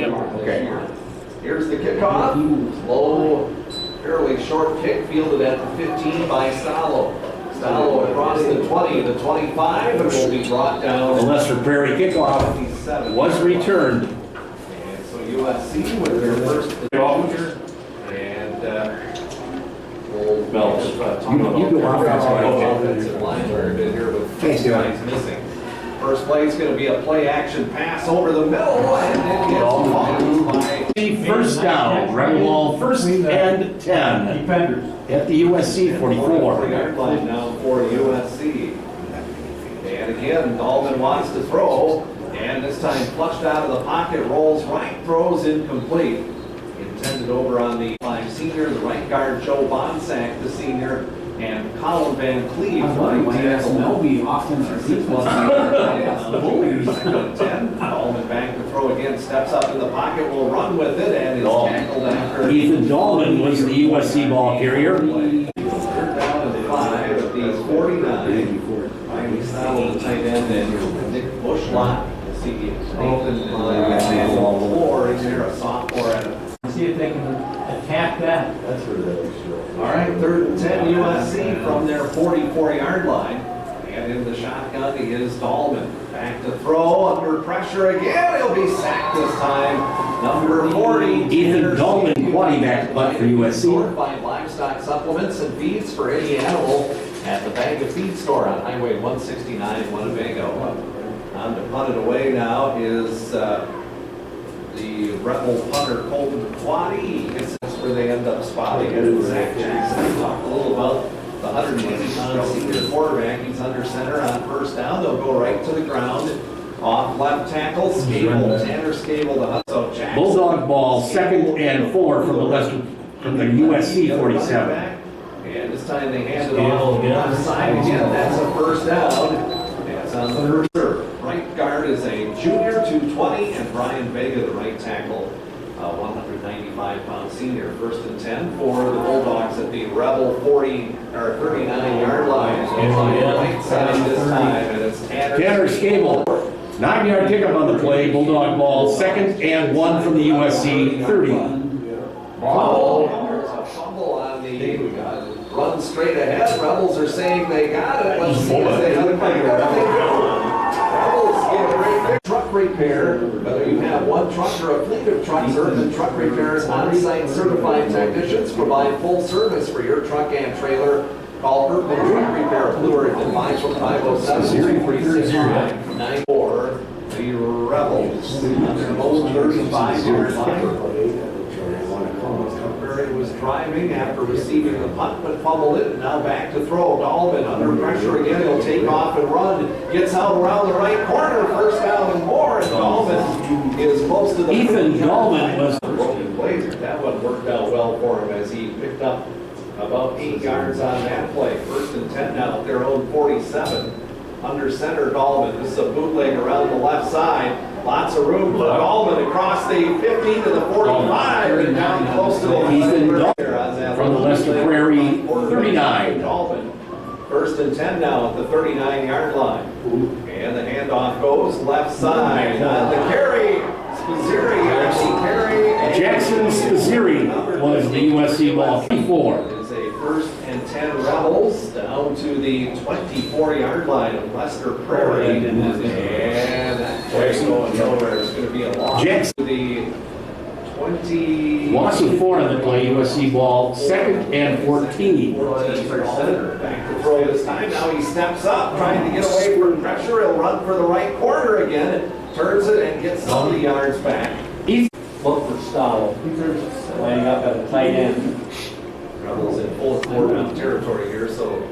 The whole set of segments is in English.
Okay. Here's the kickoff. Low, fairly short kick, fielded at the 15 by Stallo. Stallo across the 20, the 25, and will be brought down. The Lester Prairie kickoff was returned. And so USC with their first shooter. And we'll You go offensive line where it is here with guys missing. First play is going to be a play action pass over the middle, and it gets blocked by First down, Rebel Ball, first and 10. Defenders. At the USC 44. Yard line now for USC. And again, Alden wants to throw, and this time flushed out of the pocket, rolls right, throws incomplete. Intended over on the 5 senior, the right guard Joe Bonsack, the senior, and Colin Van Cleve. Melby often the bullies. 10. Dolman back to throw again, steps up in the pocket, will run with it, and is tackled after. Ethan Dahlman was the USC ball carrier. Third down and 5 at the 49. Riley Stallo, the tight end, and Nick Bushlot. We'll see Nathan and on the floor. Is there a sophomore at it? See if they can attack that. That's where that is. All right, third and 10 USC from their 44-yard line. And in the shotgun is Dahlman. Back to throw, under pressure again. He'll be sacked this time. Number 40. Ethan Dahlman, quarterback punt for USC. Stored by livestock supplements and feeds for any animal at the Bag of Feed store on Highway 169 Winnebago. On to punt it away now is the Rebel punter Colton Quaddy. That's where they end up spotting it. And Zach Jackson talked a little about the 180-pound senior quarterback. He's under center on first down. They'll go right to the ground. Off left tackle, Scable, Tanner Scable to Hudson Jackson. Bulldog ball, second and 4 from the USC 47. And this time they hand it off to the left side again. That's a first down. That's on the first serve. Right guard is a junior, 220, and Brian Vega, the right tackle, 195-pound senior. First and 10 for the Bulldogs at the Rebel 39-yard line. Right side this time, and it's Tanner Scable. 9-yard pickup on the play, Bulldog ball, second and 1 from the USC 30. Fumble. There's a fumble on the run straight ahead. Rebels are saying they got it. Let's see if they have it. Rebels get a great truck repair. Whether you have one truck or a fleet of trucks, Urban Truck Repair's on-site certified technicians provide full service for your truck and trailer. Call Urban Truck Repair, Blue Earth, and 507-369-94. The Rebels on their most 35-yard line. Prairie was driving after receiving the punt, but fumbled it, and now back to throw. Dahlman under pressure again. He'll take off and run. Gets out around the right corner. First down and more. And Dahlman is close to the. Ethan Dahlman was. That one worked out well for him as he picked up about 8 yards on that play. First and 10 now at their own 47. Under center, Dahlman. This is a bootleg around the left side. Lots of room for Alden across the 50 to the 45 and down close to the Ethan from the Lester Prairie 39. Alden. First and 10 now at the 39-yard line. And the handoff goes left side. The carry, Spazzeri actually carry. Jackson Spazzeri was the USC ball 54. It is a first and 10 Rebels down to the 24-yard line of Lester Prairie. And that play going nowhere. It's going to be a loss to the 20. Loss of 4 on the play, USC ball, second and 14. Back to throw this time. Now he steps up, trying to get away from pressure. He'll run for the right corner again. Turns it and gets some of the yards back. Look for Stallo. Lining up at a tight end. Rebels in full 4-down territory here, so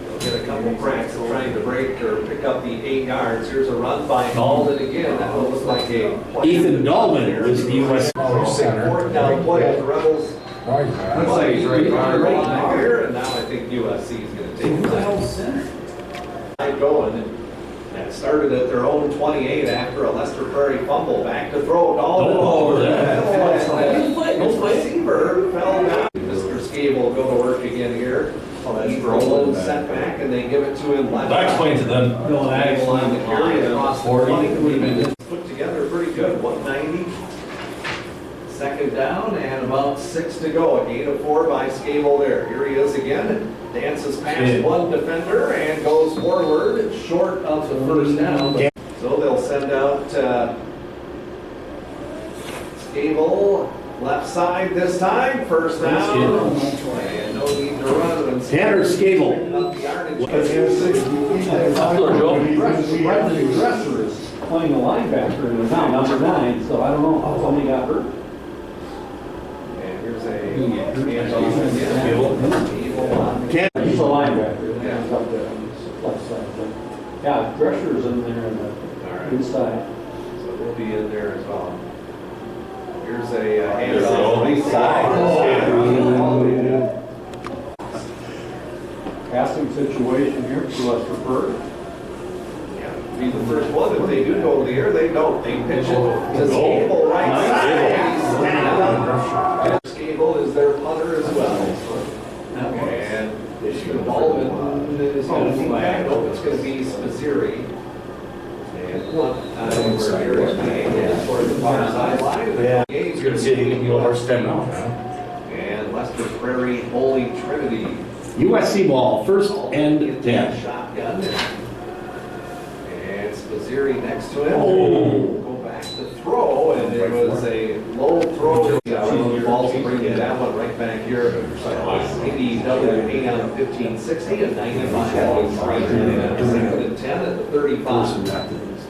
they'll get a couple cracks of trying to break or pick up the 8 yards. Here's a run by Alden again. That one looks like a Ethan Dahlman was the USC center. 4th down play. The Rebels play right here, and now I think USC is going to take it. Going. That started at their own 28 after a Lester Prairie fumble. Back to throw. Dahlman over there. Receiver fell down. Mr. Scable will go to work again here. He's rolling setback, and they give it to him left. That explains it then. Scable on the carry across the 40. Put together pretty good. 190. second down and about 6 to go. A gain of 4 by Scable there. Here he is again. Dances past one defender and goes forward, short of the first down. So they'll send out Scable left side this time. First down. And no need to run. And Tanner Scable. Brendan Dresser is playing a linebacker and now number 9, so I don't know how somebody got hurt. And here's a He's a linebacker. He's up there on the left side. But yeah, Dresser's in there on the inside. So we'll be in there as well. Here's a handoff right side. Passing situation here to Lester Bird. Be the first one. If they do go to the air, they don't. They pitch it to Scable right side. Scable is their punter as well. And the Alden is going to be back. It's going to be Spaziri. And toward the far sideline. Yeah. Game's Good to see you can go horse 10 now. And Lester Prairie Holy Trinity. USC ball, first and 10. Shotgun. And Spaziri next to him. Go back to throw, and it was a low throw. The ball's bringing that one right back here. 80 8 out of 15-60 and 95 on second and 10 at the 35.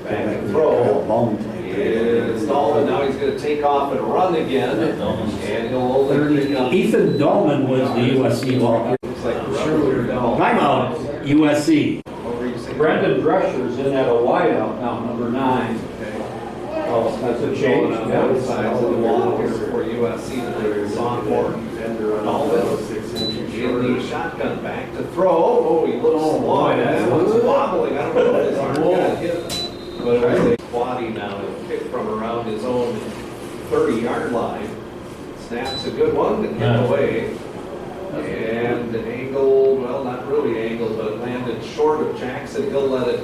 Back and throw. Is Alden. Now he's going to take off and run again. And he'll only pick up. Ethan Dahlman was the USC ball. Looks like Browerville. Timeout, USC. Brendan Dresser's in at a wideout now, number 9. Oh, that's a change. On both sides of the ball here for USC. There's sophomore defender on Alden. In the shotgun back to throw. Oh, he looks wide. That one's wobbling. I don't know if his arm got hit. But it was a quaddy now. It'll kick from around his own 30-yard line. Snaps a good one and hit away. And angled, well, not really angled, but it landed short of Jackson. He'll let it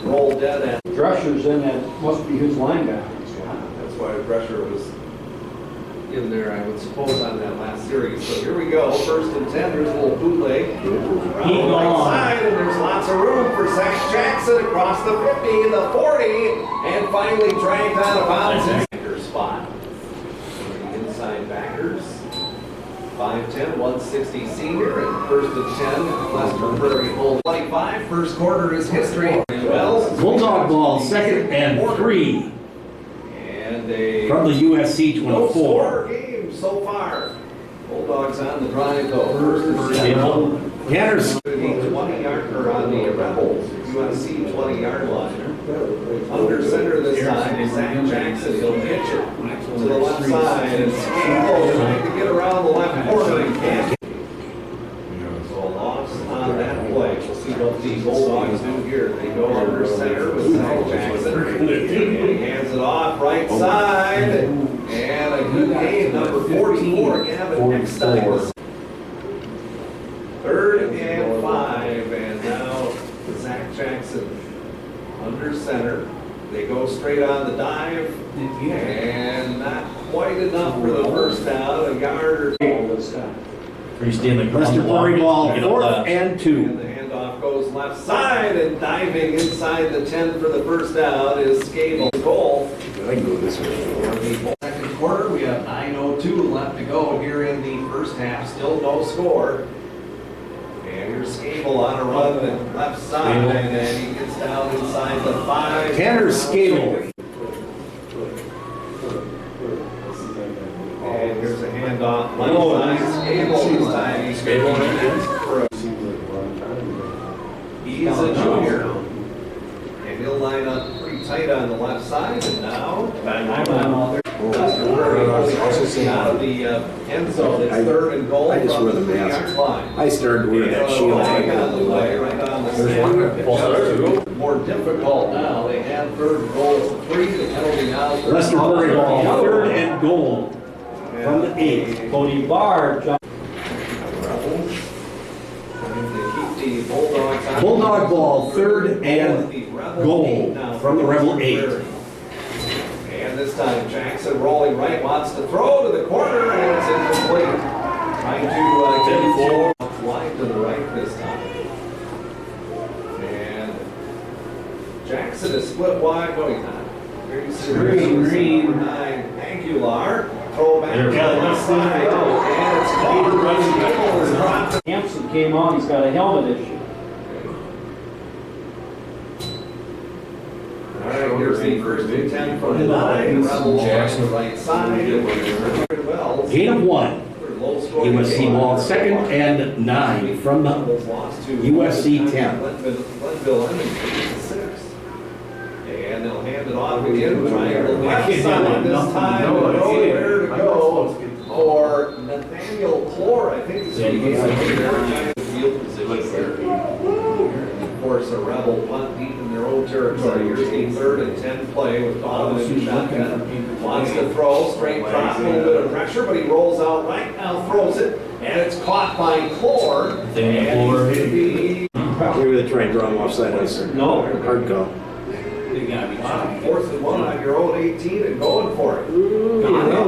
roll dead end. Dresser's in that, must be his linebacker. That's why Dresser was in there, I would suppose, on that last series. So here we go, first and 10. There's a little bootleg. Around the right side, and there's lots of room for Zach Jackson across the 50, the 40, and finally dragged out of bounds. Backer spot. The inside backers. 5'10", 160 senior, and first and 10, Lester Prairie Bowl 25. First quarter is history. Wells. Bulldog ball, second and 3 And a from the USC no 24. score game so far. Bulldogs on the drive though. First and 10. Tanner's 20-yard or on the Rebels USC 20-yard line. Under center this time is Zach Jackson. He'll pitch it to the left side and Scable trying to get around the left corner and can't. So a loss on that play. We'll see what the Bulldogs do here. They go under center with Zach Jackson. And he hands it off right side. And a good game, number 44, Gavin Eckstein. Third and 5, and now Zach Jackson under center. They go straight on the dive, and not quite enough for the first down, a yard or two. Lester Prairie ball, fourth and And 2. the handoff goes left side, and diving inside the 10 for the first down is Scable. Goal. I can go this way. Second quarter, we have 9:02 left to go here in the first half. Still no score. And here's Scable on a run and left side, and he gets down inside the 5. Tanner Scable. And here's a handoff left side. Scable this time. He's He's a junior. And he'll line up pretty tight on the left side, and now Lester Prairie out of the end zone. It's third and goal I just from wear the the 3-yard line. I started wearing that shield. Flag on the way, right on the snap. More difficult now. They had third and goal at the 3. The penalty now. Lester Prairie ball, third and goal from the 8. Cody Barr jumped. Bulldog ball, third and goal from the Rebel 8. And this this time. Jackson rolling right, wants to throw to the corner, and it's incomplete. Trying to get it forward. Wide to the right this time. And Jackson is split wide, no he's not. Green, 9, Aguilar. Throw back to the side, and it's caught. Hampson came on, he's got a helmet issue. All right, here's the first and 10 from the 9. Rebels Jackson right side. Gain of 1. USC ball, second and 9 from the USC 10. Glenville, Emmons, 6. And they'll hand it off again, trying the left side this time, nowhere to go. Or Nathaniel Clair, I think is what he's in field position. Of course, a Rebel punt deep in their own territory. Here's the 3rd and 10 play with Alden in the shotgun. Wants to throw, straight drop, a little bit of pressure, but he rolls out right now, throws it, and it's caught by Clair. And he's Maybe they try and draw him offside ice. No. Hard call. 4th and 1 on your own 18 and going for it.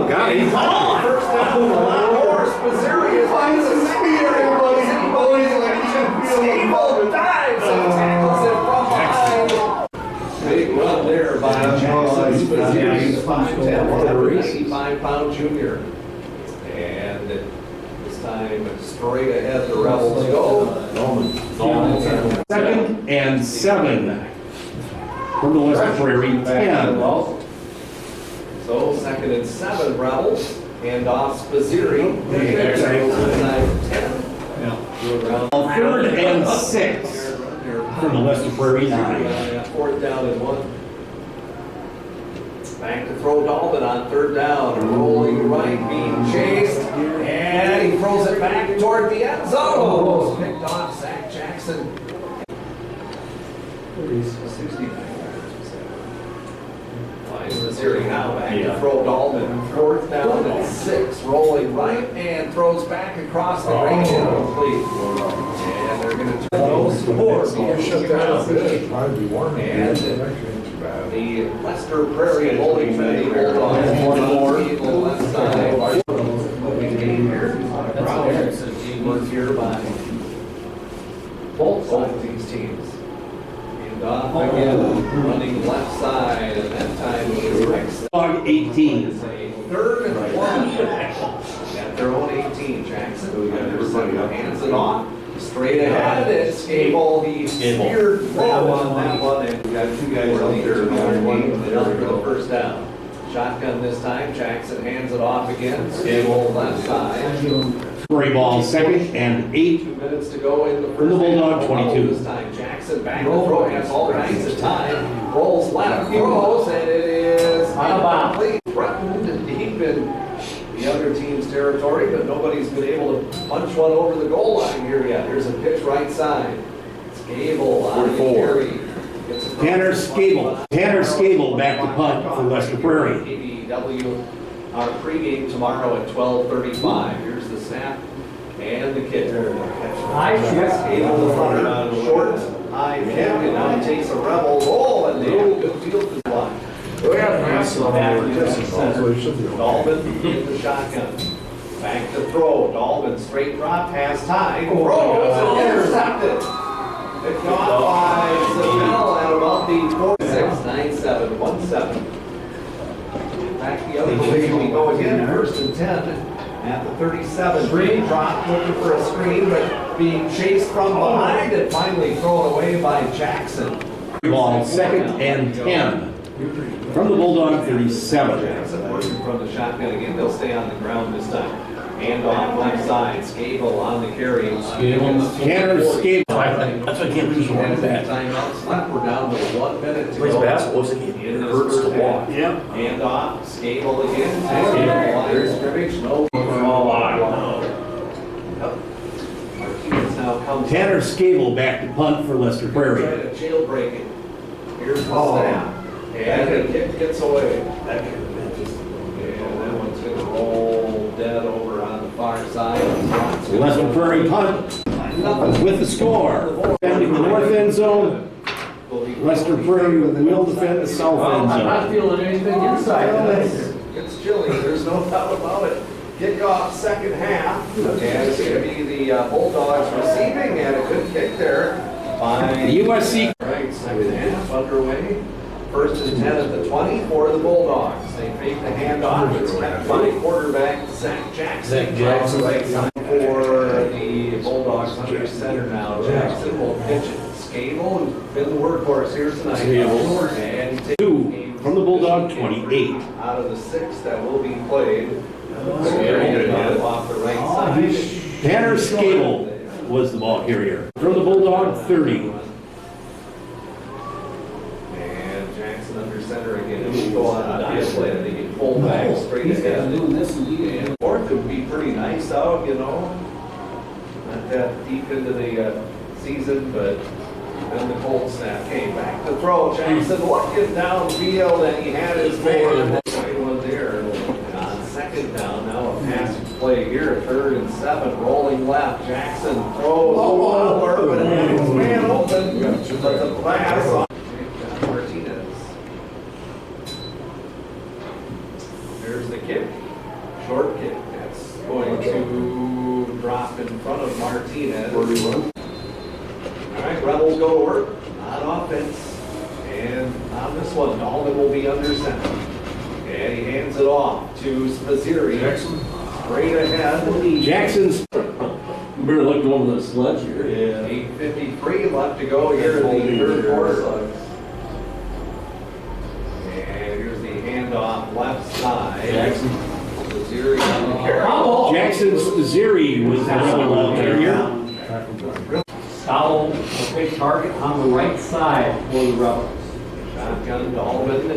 Got it. First down, Horse, Missouri is by the speed, everybody. Steve dives and tackles it from behind. Big run there by Jackson. Missouri, 5'10", 185-pound junior. And this time, straight ahead, the Rebels go. Second and 7 from the West Prairie 10. So 2nd and 7 Rebels, hand off Spazzeri. 10. Third and 6 from the West Prairie 9. 4th down and 1. Back to throw Alden on 3rd down. Rolling right, being chased. And he throws it back toward the end zone. Almost picked off Zach Jackson. 69. Missouri now back to throw Alden. 4th down and 6. Rolling right and throws back across the range incomplete. And they're going to turn those scores. And the Lester Prairie Bowling Betty Bulldogs on the left side. Teamwork here by both of these teams. And off again, running left side, and that time is Rex. 18. It's a 3rd and 1 at their own 18. Jackson hands it off. Straight ahead, it's Gable. He steered low on that one, and we got 2 guys out there for the first down. Shotgun this time. Jackson hands it off again. Gable left side. Prairie ball, second and 8. 2 minutes to go in the first. From the Bulldog, 22. This time, Jackson back to throw, has all kinds of time. Rolls left, throws, and it is incomplete. Threatened deep in the other team's territory, but nobody's been able to punch one over the goal line here yet. Here's a pitch right side. It's Gable on the carry. Tanner Scable back to punt for West Prairie. KBW, our pregame tomorrow at 12:35. Here's the snap and the kick. High kick. Scable the runner, short, high kick, and now he takes a Rebel roll, and they have a good field to block. Alden in the shotgun. Back to throw. Alden straight drop, pass time. Throws and intercepted. Picked off by Zabel at about the 4-6-9-7-1-7. Back the other way we go again. 1st and 10 at the 37. Screen drop, looking for a screen, but being chased from behind and finally thrown away by Jackson. Ball, second and 10 from the Bulldog 37. Jackson working from the shotgun again. They'll stay on the ground this time. Hand off left side. Scable on the carry. Tanner Scable. That's why I can't lose one And bad. timeout slap. We're down to 1 minute to Plays go. basketball, so it hurts to walk. Yeah. Hand off. Scable again. Scable line of scrimmage. No. Martinez now comes. Tanner Scable back to punt for Lester Prairie. Trying to jailbreak it. Here's the snap. And the kick gets away. And that one's going to roll dead over on the far side. Lester Prairie punt with the score. Defending the north end zone, Lester Prairie will defend the south end I'm not zone. feeling anything inside. It's chilly, there's no doubt about it. Kickoff second half, and it's going to be the Bulldogs receiving, and a good kick there by USC. Right, second half underway. First and 10 at the 20 for the Bulldogs. They fake the handoff. It's kept by quarterback Zach Jackson. Right side for the Bulldogs under center now. Jackson will pitch it. Scable, who's been the workhorse here tonight. Scable. And he takes Two from the Bulldog, 28. out of the 6 that will be played. Scable off the right side. Tanner Scable was the ball carrier. From the Bulldog, 30. And Jackson under center again. It will go on a dive play. They get full back straight ahead. And fourth would be pretty nice out, you know. Not that deep into the season, but then the cold snap came back to throw. Jackson looking downfield, and he had his man. One there. On second down, now a pass play here, 3rd and 7, rolling left. Jackson throws over, but his man open. But the pass on Martinez. There's the kick. Short kick. That's going to drop in front of Martinez. 41. All right, Rebels go to work on offense. And on this one, Alden will be under center. And he hands it off to Spazieri. Jackson. Straight ahead. Jackson's. Better look over the sledge here. 8:53 left to go here in the third quarter. And here's the handoff left side. Jackson. Spazieri on the carry. Jackson Spazieri was the ball carrier. Stowell, a big target on the right side for the Rebels. Shotgun to Alden,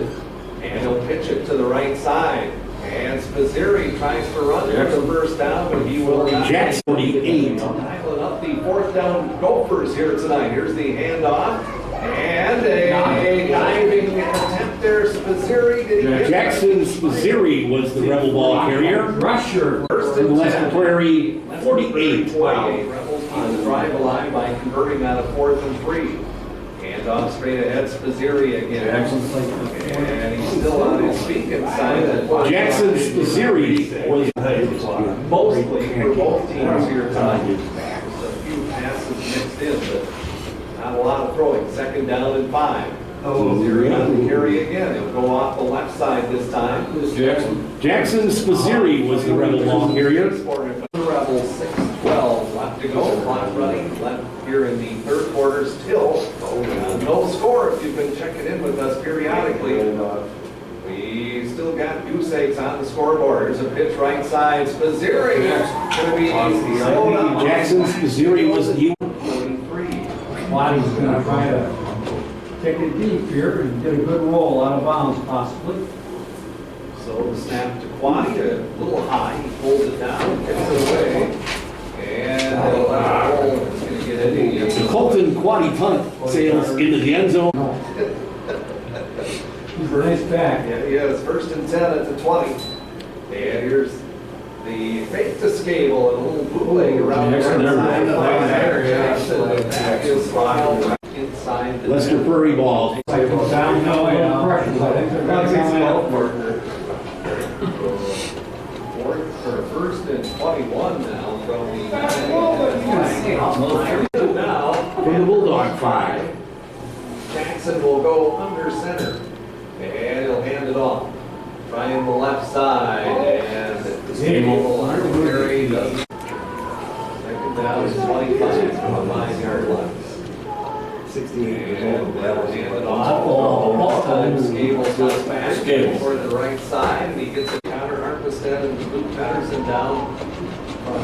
and he'll pitch it to the right side. And Spazieri tries to run for the first down, but he will not. Jackson, 48. Dialing up the 4th down Gophers here tonight. Here's the handoff. And a diving attempt there. Spazieri, did he get Jackson Spazieri was the rebel ball carrier. Rusher. First From and Lester 10. Prairie, 48. Wow. Rebels keep the drive alive by converting on a 4th and 3. Handoff straight ahead, Spazieri again. And he's still on his feet inside that. Jackson Spazieri was Mostly for both teams here tonight. Just a few passes mixed in, but not a lot of throwing. Second down and 5. Spazieri on the carry again. He'll go off the left side this time. Jackson Spazieri was the rebel ball carrier. The Rebels 6:12 left to go. Clock running left here in the third quarter still. No score if you've been checking in with us periodically. We still got goose eggs on the scoreboard. Here's a pitch right side. Spazieri going to be slowed up. Jackson Spazieri was the 43. Wattie's gonna try to take it deep here and get a good roll out of bounds possibly. So the snap to Quaddy, a little high. He pulls it down, gets it away. And they'll let it roll. It's going to get The Colton Quaddy punt sails into the end zone. He's a nice back. Yeah, he is. 1st and 10 at the 20. And here's the fake to Scable and a little bootleg around the Jackson, right side. there. Jackson, that is filed inside the Lester Prairie ball. Down, no, pressures. I think they're gonna come out. First and 21 now from the now From the Bulldog, 5. Jackson will go under center and he'll hand it off. Trying the left side and the Scable on the carry. Second down is 25 from the 5-yard line. 68 years old. They'll hand it off. Scable's got back toward the right side, and he gets a counter. Harpestead and Luke Patterson down from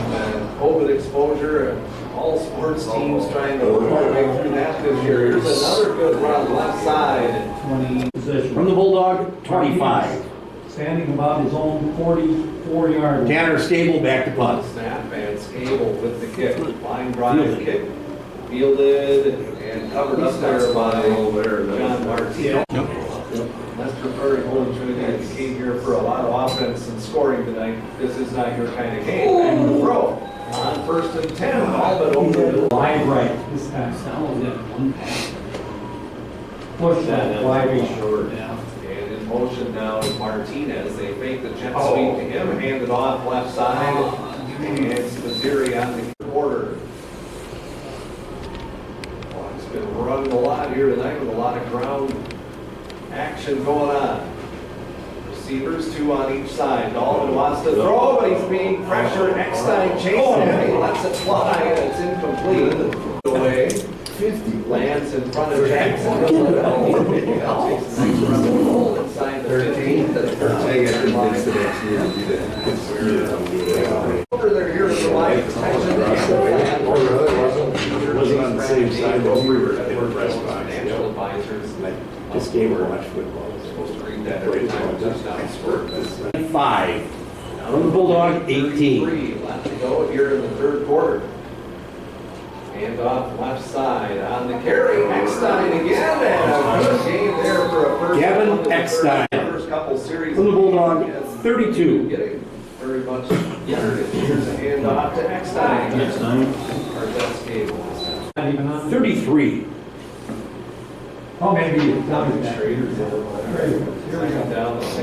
COVID exposure. All sports teams trying to work their way through that this year. Here's another good run left side. 20 position. From the Bulldog, 25. Standing about his own 44-yard. Tanner Scable back to punt. Snap and Scable with the kick. Line drive kick. Fielded and covered up there by John Martino. Lester Prairie Holy Trinity came here for a lot of offense and scoring tonight. This is not your kind of game. And the throw on 1st and 10. All but over the Wide right this time. Push that, why be short? And in motion now is Martinez. They fake the jet sweep to him, hand it off left side. And Spaziri on the quarter. Well, it's been running a lot here tonight with a lot of ground action going on. Receivers, 2 on each side. Alden wants to throw, but he's being pressured. Eckstein chasing him. He lets it fly, and it's incomplete. Away. 50. Lands in front of Jackson. Inside the 15. They're here to provide protection. Wasn't on the same side as we were at the press box. Financial advisors. This game were much football. Supposed to read that every time a touchdown score. 5. From the Bulldog, 18. 3 left to go here in the third quarter. Hand off left side on the carry. Eckstein again, and a good game there for a first. Gavin Eckstein. First couple series. From the Bulldog, 32. Getting very much yardage. Here's a hand off to Eckstein. Or that's Gable this time. Not even on? 33. Oh, maybe it's not that. Second down the 10.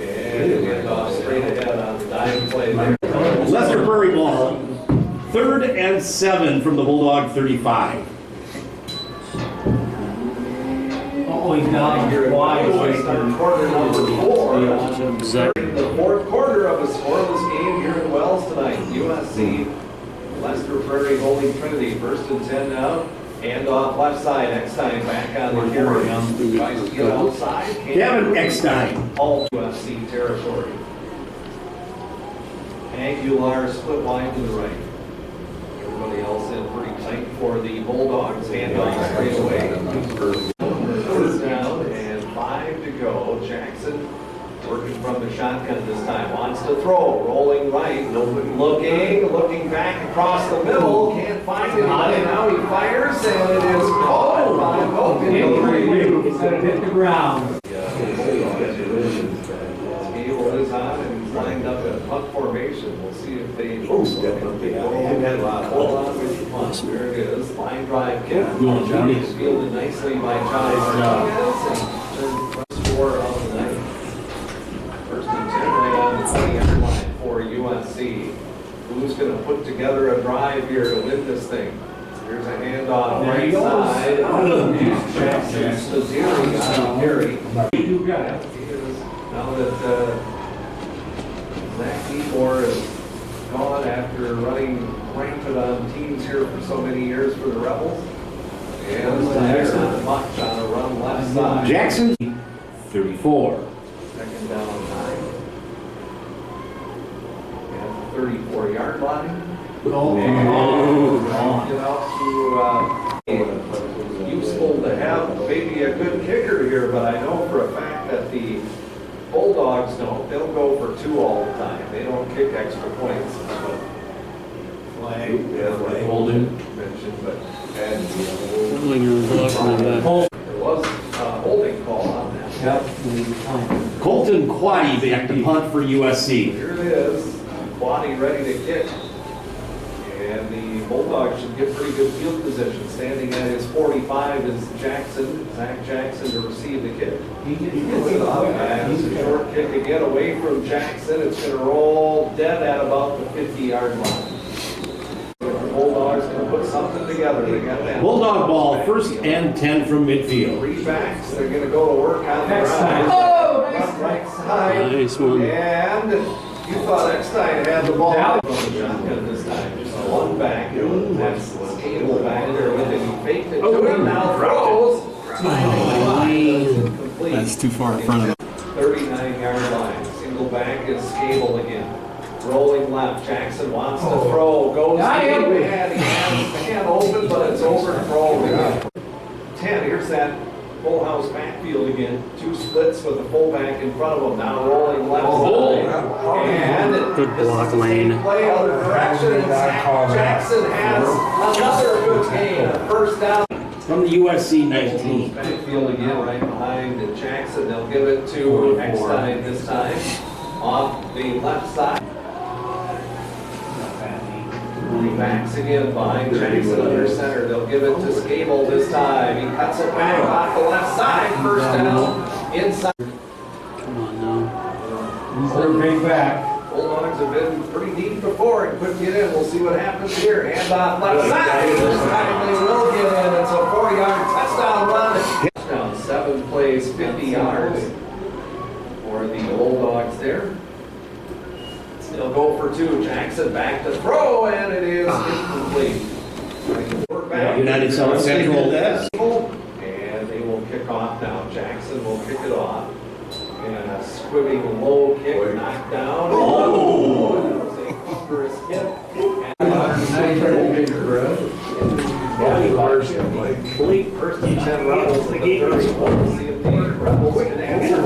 And hand off straight ahead on the dime play there. Lester Prairie ball. 3rd and 7 from the Bulldog 35. Oh, he's down Here wide. quarter number 4. In the fourth quarter of a scoreless game here in Wells tonight. USC, Lester Prairie holding Trinity. 1st and 10 now. Hand off left side. Eckstein back on the carry. Tries to get outside. Gavin Eckstein. All USC territory. Aguilar split wide to the right. Everybody else in pretty tight for the Bulldogs. Hand off straight away. 4th down and 5 to go. Jackson working from the shotgun this time. Wants to throw. Rolling right. Looking back across the middle. Can't find anybody. Now he fires and it is caught by Hogan. He said it hit the ground. Gable is on and he's lined up in punt formation. We'll see if they hold on with the punt. There it is. Line drive kick. It's fielded nicely by Johnny Martinez and first score of the night. 1st and 10 right on the 20-yard line for USC. Who's going to put together a drive here to win this thing? Here's a handoff right side. Jackson Spaziri on carry. You got it. Now that Zach Ebor is gone after running rampant on teams here for so many years for the Rebels. And Jackson much on a run left side. Jackson, 34. Second down 9. And 34-yard line. Get out to useful to have maybe a good kicker here, but I know for a fact that the Bulldogs don't. They'll go for 2 all the time. They don't kick extra points. Flag, Holden. mentioned, but there was a holding call on that. Yep. Colton Quaddy back to punt for USC. Here it is, Quaddy ready to kick. And the Bulldogs should get pretty good field position. Standing at his 45 is Jackson, Zach Jackson to receive the kick. He gets it up, and it's a short kick again away from Jackson. It's going to roll dead at about the 50-yard line. The Bulldogs going to put something together. They got that. Bulldog ball, 1st and 10 from midfield. 3 backs. They're going to go to work on the ground. Oh, Right side. Nice one. And you thought Eckstein had the ball from the shotgun this time. Just 1 back. That's Gable back there with it. He faked it to him. Now throws. That's too far in front of him. 39-yard line. Single back is Gable again. Rolling left. Jackson wants to throw. Goes deep. He has his hand open, but it's overthrown again. 10. Here's that full house backfield again. 2 splits with the fullback in front of him. Now rolling left side. And Good block lane. play other direction. And Jackson has another good game. 1st down. From the USC 19. Backfield again right behind Jackson. They'll give it to Eckstein this time. Off the left side. backs again behind Jackson under center. They'll give it to Scable this time. He cuts it back off the left side. First down inside. Come on now. He's their big back. Bulldogs have been pretty deep before and couldn't get in. We'll see what happens here. Hand off left side. This time they will get in. It's a 4-yard touchdown run. Touchdown, 7 plays, 50 yards for the Bulldogs there. They'll go for 2. Jackson back to throw, and it is incomplete. United South Central. And they will kick off now. Jackson will kick it off. And a squibbing low kick, knocked down. Oh! That was a thunderous hit. Complete first and 10 Rebels to the 30. We'll see if the Rebels can answer.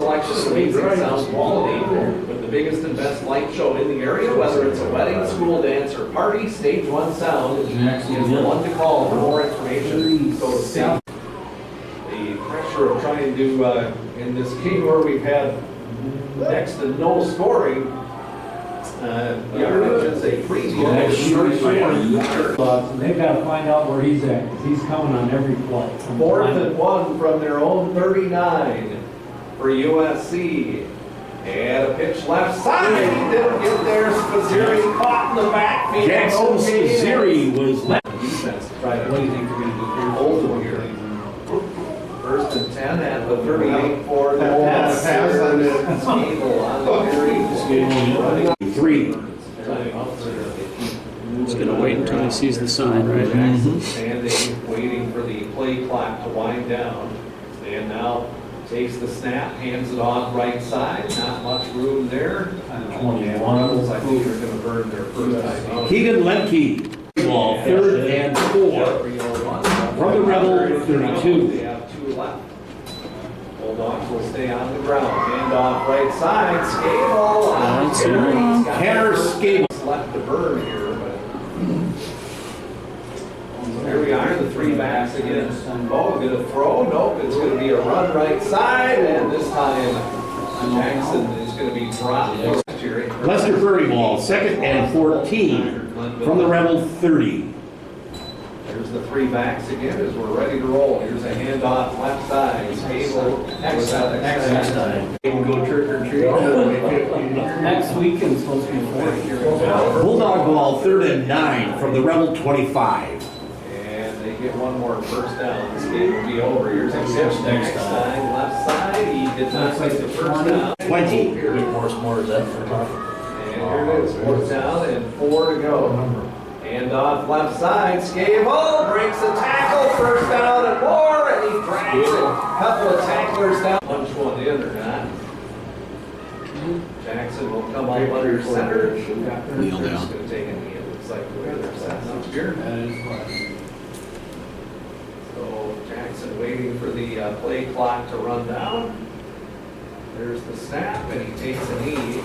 Selection amazing sound quality with the biggest and best light show in the area, whether it's a wedding, school dance, or party. Stage 1 Sound is the one to call for more information. So to see the pressure of trying to, in this game where we've had next to no scoring, it's a preview. They've got to find out where he's at, 'cause he's coming on every play. 4th and 1 from their own 39 for USC. And a pitch left side. He didn't get there. Spaziri caught in the backfield. Jackson Okay. Spaziri was left. Defense try to hold him here. 1st and 10 at the 38 for the pass. Scable on the very 3. He's gonna wait until he sees the sign, right? Jackson standing, waiting for the play clock to wind down. And now takes the snap, hands it off right side. Not much room there. And Rebels, I think, are going to burn their first time. Keegan Lemke. Ball, 3rd and 4. From the Rebel 32. They have 2 left. Bulldogs will stay on the ground. Hand off right side. Scable on carry. Tanner Scable. Left to burn here, but here we are, the 3 backs again. Oh, going to throw? Nope, it's going to be a run right side, and this time Jackson is going to be dropped. Lester Prairie ball, 2nd and 14. From the Rebel 30. There's the 3 backs again as we're ready to roll. Here's a handoff left side. Scable, next time. Can go trick or treat. Next weekend's supposed to be 40. Bulldog ball, 3rd and 9. From the Rebel 25. And they get one more first down. This game will be over. Here's a pitch next time. Left side. He did not make the first down. 20. And here it is. 4th down and 4 to go. Hand off left side. Scable breaks a tackle. First down and more. And he drags it. Couple of tacklers down. Punch one in or not. Jackson will come up under center. Kneel down. Just going to take a knee. It looks like the way they're set up here. So Jackson waiting for the play clock to run down. There's the snap, and he takes a knee.